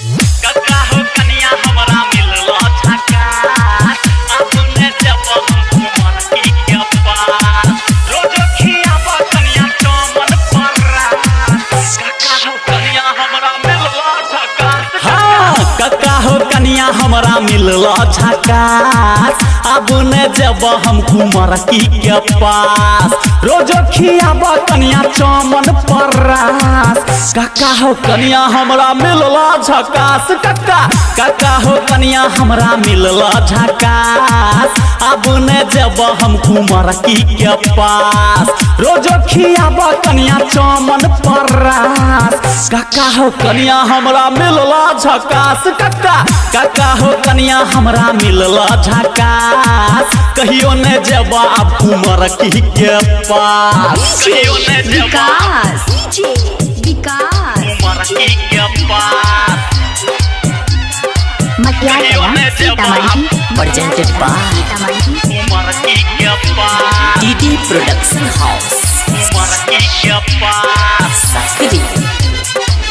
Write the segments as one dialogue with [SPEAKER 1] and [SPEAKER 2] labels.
[SPEAKER 1] कक्का हो कनिया हमरा मिललो झकास अपने जब हम मरकी के पास रोज खियाब कनिया चमन परा कक्का हो कनिया हमरा मिललो झकास। हाँ कक्का हो कनिया हमरा मिललो झकास अब ने जब हम मरकी के पास रोज खियाब कनिया चमन परास कक्का हो कनिया हमरा मिलला झकास कक्का कक्का हो कनिया हमरा मिलला झकास अब ने जब हम मरकी के पास रोज खियाब कनिया चमन परास कक्का हो कनिया हमरा मिलला झकास कक्का कक्का हो कनिया हमरा मिलला झकास कहियो ने जब अब मरकी के पास कहियो ने जब मरकी के पास
[SPEAKER 2] presented by
[SPEAKER 1] मरकी के पास
[SPEAKER 2] DD Production House
[SPEAKER 1] मरकी के पास
[SPEAKER 2] Sakri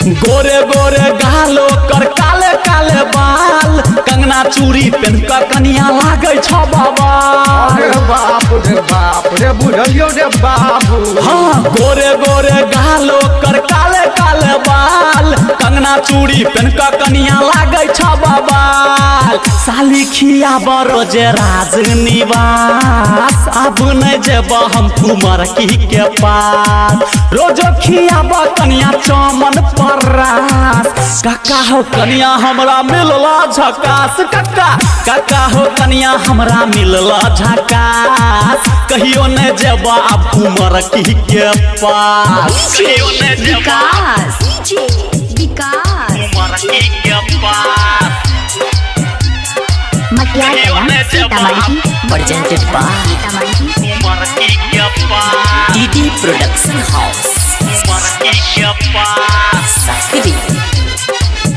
[SPEAKER 1] गोरे गोरे गालो कर काले काले बाल कंगना चूड़ी पेन का कनिया लागे छ बाबा
[SPEAKER 3] बाप रे बुझलियो रे बाबू।
[SPEAKER 1] हाँ गोरे गोरे गालो कर काले काले बाल कंगना चूड़ी पेन का कनिया लागे छ बाबा साली खिया बरोजे राजनिवास अब न जब हम मरकी के पास रोज खिया कनिया चमन परास कक्का हो कनिया हमरा मिलला झकास कक्का कक्का हो कनिया हमरा मिलला झकास कहियो ने जब अब मरकी के पास कहियो ने जब मरकी के पास
[SPEAKER 2] presented by
[SPEAKER 1] मरकी के पास
[SPEAKER 2] DD Production House
[SPEAKER 1] मरकी के पास
[SPEAKER 2] Sakri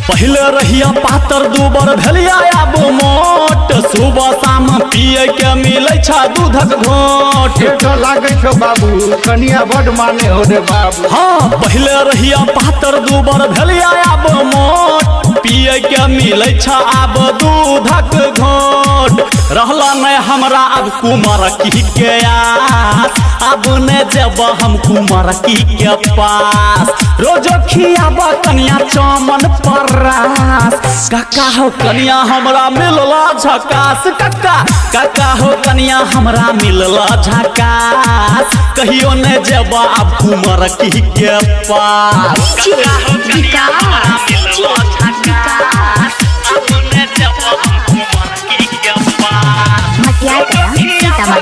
[SPEAKER 1] पहले रहिया पातर दूबर भेलिया अब मोट सुबह शाम पिए के मिले छ दूधक घोट
[SPEAKER 3] तो लागे छो बाबू कनिया बड माने हो रे बाबू।
[SPEAKER 1] हाँ पहले रहिया पातर दूबर भेलिया अब मोट पिए के मिले छ अब दूधक घोट रहला न हमरा अब मरकी के आस अब ने जब हम मरकी के पास रोज खियाब कनिया चमन परास कक्का हो कनिया हमरा मिलला झकास कक्का कक्का हो कनिया हमरा मिलला झकास कहियो ने जब अब मरकी के पास कक्का हो कनिया हमरा मिलला झकास अब ने जब हम मरकी के पास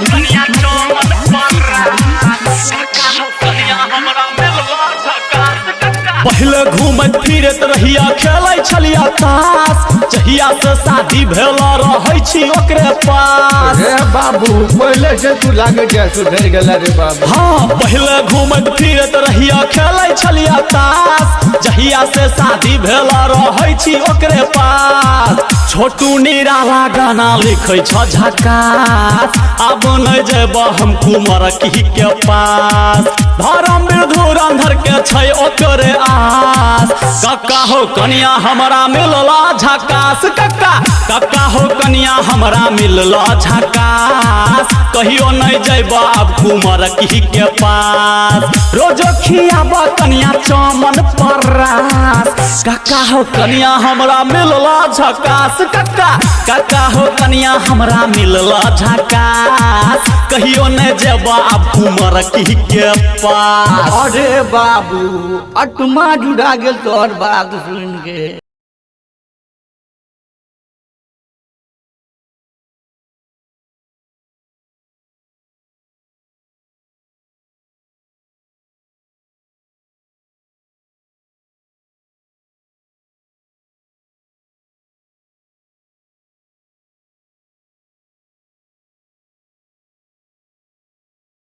[SPEAKER 1] कनिया चमन परास कक्का हो कनिया हमरा मिलला झकास कक्का पहले घूमत फिरत रहिया खेलै छलिया तास जहिया से शादी भेल रहै छी ओकरे पास
[SPEAKER 3] रे बाबू पहले से तू लागे जे सुधर गेला रे बाबू।
[SPEAKER 1] हाँ पहले घूमत फिरत रहिया खेलै छलिया तास जहिया से शादी भेल रहै छी ओकरे पास छोटू निराला गाना लिखै छ झकास अब न जेब हम मरकी के पास धर्म धुरंधर के छै ओकरे आस कक्का हो कनिया हमरा मिलला झकास कक्का कक्का हो कनिया हमरा मिलला झकास कहियो नहीं जैब अब मरकी के पास रोज खियाब कनिया चमन परास कक्का हो कनिया हमरा मिलला झकास कक्का कक्का हो कनिया हमरा मिलला झकास कहियो नहीं जैब अब मरकी के पास।
[SPEAKER 3] अरे बाबू अटमा जुड़ा गेल तोहर बात सुन के।